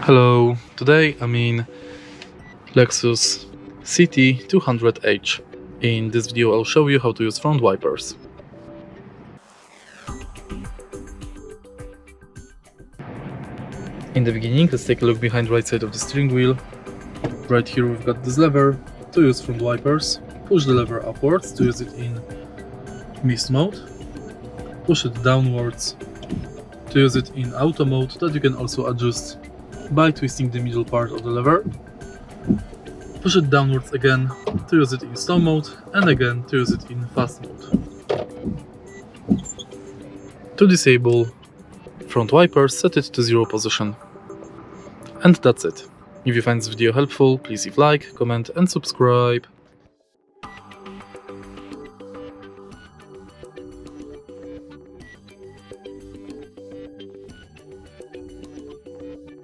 Hello, today I'm in Lexus CT 200H. In this video I'll show you how to use front wipers. In the beginning, let's take a look behind right side of the steering wheel. Right here we've got this lever to use front wipers. Push the lever upwards to use it in mist mode. Push it downwards to use it in auto mode that you can also adjust by twisting the middle part of the lever. Push it downwards again to use it in slow mode and again to use it in fast mode. To disable front wipers, set it to 0 position. And that's it. If you find this video helpful, please leave a like, comment and subscribe.